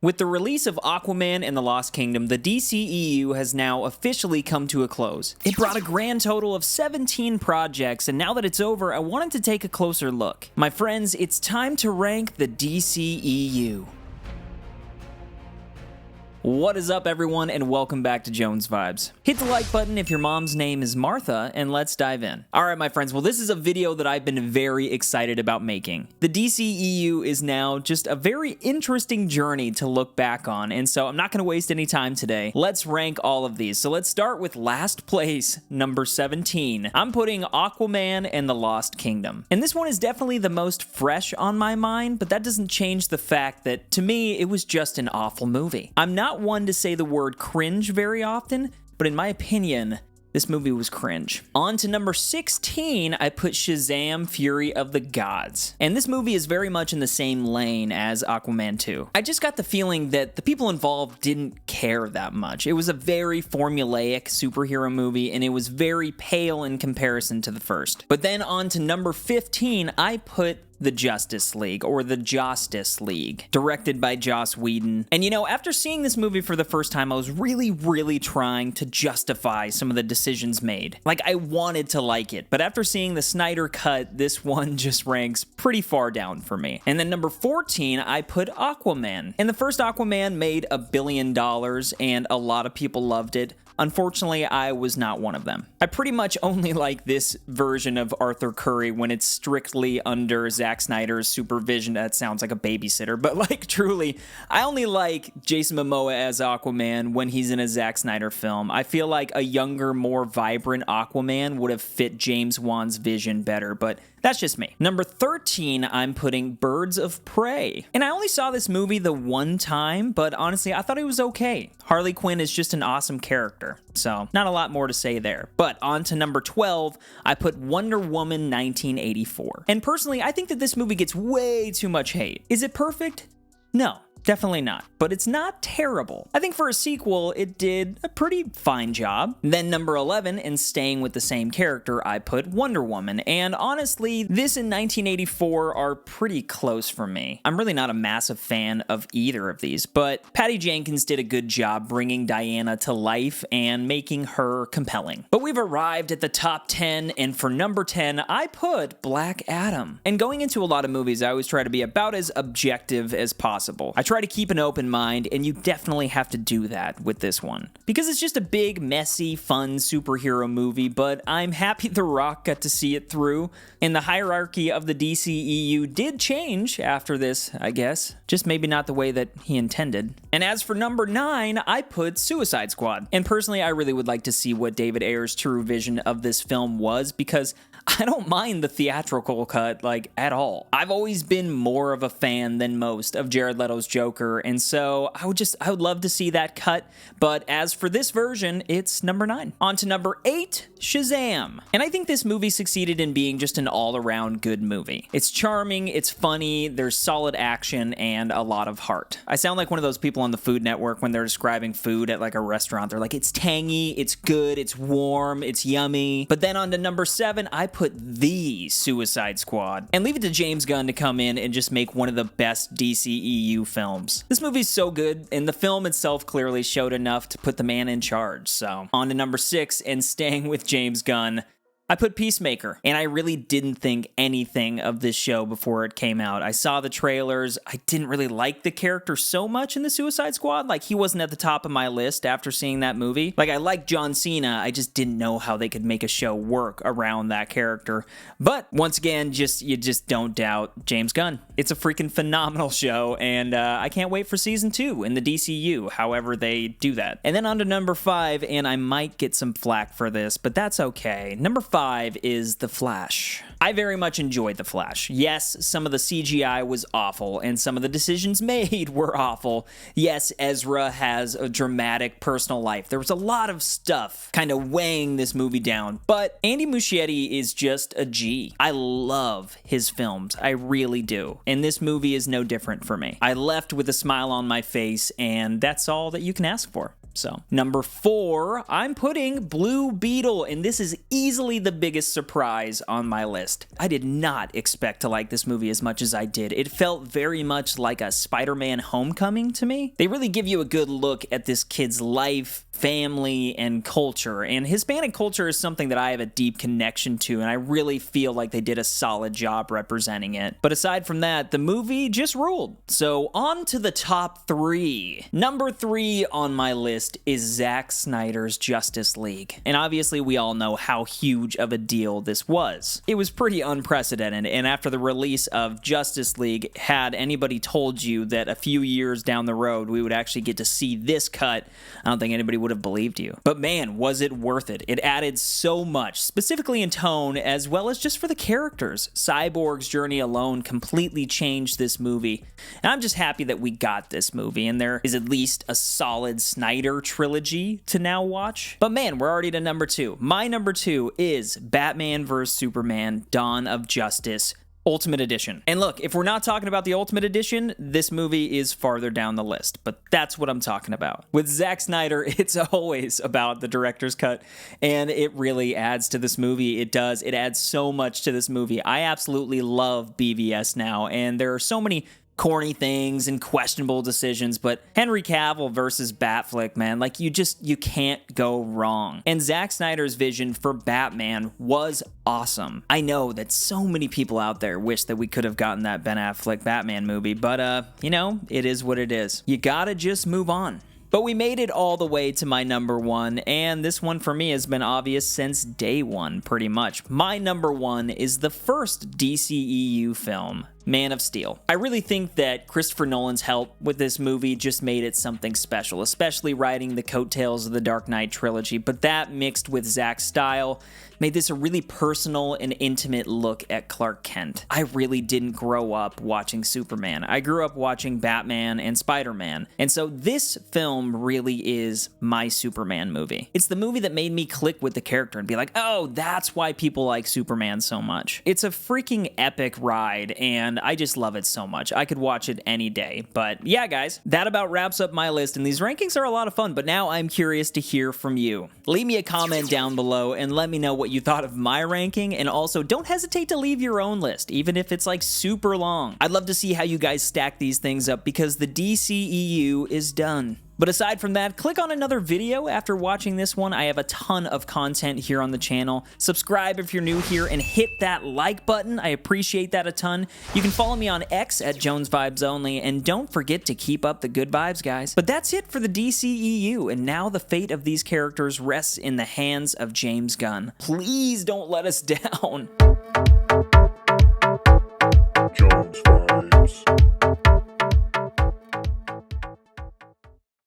With the release of Aquaman and the Lost Kingdom, the DCEU has now officially come to a close. It brought a grand total of 17 projects, and now that it's over, I wanted to take a closer look. My friends, it's time to rank the DCEU. What is up, everyone, and welcome back to Jones Vibes. Hit the like button if your mom's name is Martha, and let's dive in. Alright, my friends, well, this is a video that I've been very excited about making. The DCEU is now just a very interesting journey to look back on, and so I'm not going to waste any time today. Let's rank all of these. So let's start with last place, number 17. I'm putting Aquaman and the Lost Kingdom. And this one is definitely the most fresh on my mind, but that doesn't change the fact that, to me, it was just an awful movie. I'm not one to say the word cringe very often, but in my opinion, this movie was cringe. On to number 16, I put Shazam! Fury of the Gods. And this movie is very much in the same lane as Aquaman 2. I just got the feeling that the people involved didn't care that much. It was a very formulaic superhero movie, and it was very pale in comparison to the first. But then on to number 15, I put the Justice League, or the Justice League, directed by Joss Whedon. And you know, after seeing this movie for the first time, I was really trying to justify some of the decisions made. Like, I wanted to like it, but after seeing the Snyder Cut, this one just ranks pretty far down for me. And then number 14, I put Aquaman. And the first Aquaman made $1 billion, and a lot of people loved it. Unfortunately, I was not one of them. I pretty much only like this version of Arthur Curry when it's strictly under Zack Snyder's supervision. That sounds like a babysitter, but like truly, I only like Jason Momoa as Aquaman when he's in a Zack Snyder film. I feel like a younger, more vibrant Aquaman would have fit James Wan's vision better, but that's just me. Number 13, I'm putting Birds of Prey. And I only saw this movie the one time, but honestly, I thought it was okay. Harley Quinn is just an awesome character, so not a lot more to say there. But on to number 12, I put Wonder Woman 1984. And personally, I think that this movie gets way too much hate. Is it perfect? No. Definitely not, but it's not terrible. I think for a sequel, it did a pretty fine job. Then number 11, and staying with the same character, I put Wonder Woman. And honestly, this and 1984 are pretty close for me. I'm really not a massive fan of either of these, but Patty Jenkins did a good job bringing Diana to life and making her compelling. But we've arrived at the top 10, and for number 10, I put Black Adam. And going into a lot of movies, I always try to be about as objective as possible. I try to keep an open mind, and you definitely have to do that with this one. Because it's just a big, messy, fun superhero movie, but I'm happy The Rock got to see it through, and the hierarchy of the DCEU did change after this, I guess. Just maybe not the way that he intended. And as for number 9, I put Suicide Squad. And personally, I really would like to see what David Ayer's true vision of this film was, because I don't mind the theatrical cut, like, at all. I've always been more of a fan than most of Jared Leto's Joker, and so I would love to see that cut, but as for this version, it's number 9. On to number 8, Shazam. And I think this movie succeeded in being just an all-around good movie. It's charming, it's funny, there's solid action, and a lot of heart. I sound like one of those people on the Food Network when they're describing food at like a restaurant. They're like, it's tangy, it's good, it's warm, it's yummy. But then on to number 7, I put the Suicide Squad. And leave it to James Gunn to come in and just make one of the best DCEU films. This movie's so good, and the film itself clearly showed enough to put the man in charge. So, on to number 6, and staying with James Gunn, I put Peacemaker, and I really didn't think anything of this show before it came out. I saw the trailers. I didn't really like the character so much in the Suicide Squad. Like, he wasn't at the top of my list after seeing that movie. Like, I liked John Cena. I just didn't know how they could make a show work around that character. But once again, you just don't doubt James Gunn. It's a freaking phenomenal show, and I can't wait for season 2 in the DCU, however they do that. And then on to number 5, and I might get some flack for this, but that's okay. Number 5 is The Flash. I very much enjoyed The Flash. Yes, some of the CGI was awful, and some of the decisions made were awful. Yes, Ezra has a dramatic personal life. There was a lot of stuff kind of weighing this movie down, but Andy Muschietti is just a G. I love his films. I really do. And this movie is no different for me. I left with a smile on my face, and that's all that you can ask for. So, number 4, I'm putting Blue Beetle, and this is easily the biggest surprise on my list. I did not expect to like this movie as much as I did. It felt very much like a Spider-Man Homecoming to me. They really give you a good look at this kid's life, family, and culture, and Hispanic culture is something that I have a deep connection to, and I really feel like they did a solid job representing it. But aside from that, the movie just ruled. So on to the top 3. Number 3 on my list is Zack Snyder's Justice League, and obviously we all know how huge of a deal this was. It was pretty unprecedented, and after the release of Justice League, had anybody told you that a few years down the road we would actually get to see this cut, I don't think anybody would have believed you. But man, was it worth it. It added so much, specifically in tone, as well as just for the characters. Cyborg's journey alone completely changed this movie, and I'm just happy that we got this movie, and there is at least a solid Snyder trilogy to now watch. But man, we're already to number 2. My number 2 is Batman vs. Superman: Dawn of Justice Ultimate Edition. And look, if we're not talking about the Ultimate Edition, this movie is farther down the list, but that's what I'm talking about. With Zack Snyder, it's always about the director's cut, and it really adds to this movie. It does. It adds so much to this movie. I absolutely love BVS now, and there are so many corny things and questionable decisions, but Henry Cavill versus Batfleck, man, like you can't go wrong. And Zack Snyder's vision for Batman was awesome. I know that so many people out there wish that we could have gotten that Ben Affleck Batman movie, but you know, it is what it is. You gotta just move on. But we made it all the way to my number 1, and this one for me has been obvious since day 1, pretty much. My number 1 is the first DCEU film, Man of Steel. I really think that Christopher Nolan's help with this movie just made it something special, especially riding the coattails of the Dark Knight trilogy, but that mixed with Zack's style made this a really personal and intimate look at Clark Kent. I really didn't grow up watching Superman. I grew up watching Batman and Spider-Man, and so this film really is my Superman movie. It's the movie that made me click with the character and be like, oh, that's why people like Superman so much. It's a freaking epic ride, and I just love it so much. I could watch it any day. But yeah, guys, that about wraps up my list, and these rankings are a lot of fun, but now I'm curious to hear from you. Leave me a comment down below and let me know what you thought of my ranking, and also don't hesitate to leave your own list, even if it's like super long. I'd love to see how you guys stack these things up because the DCEU is done. But aside from that, click on another video after watching this one. I have a ton of content here on the channel. Subscribe if you're new here and hit that like button. I appreciate that a ton. You can follow me on X at Jones Vibes Only, and don't forget to keep up the good vibes, guys. But that's it for the DCEU, and now the fate of these characters rests in the hands of James Gunn. Please don't let us down.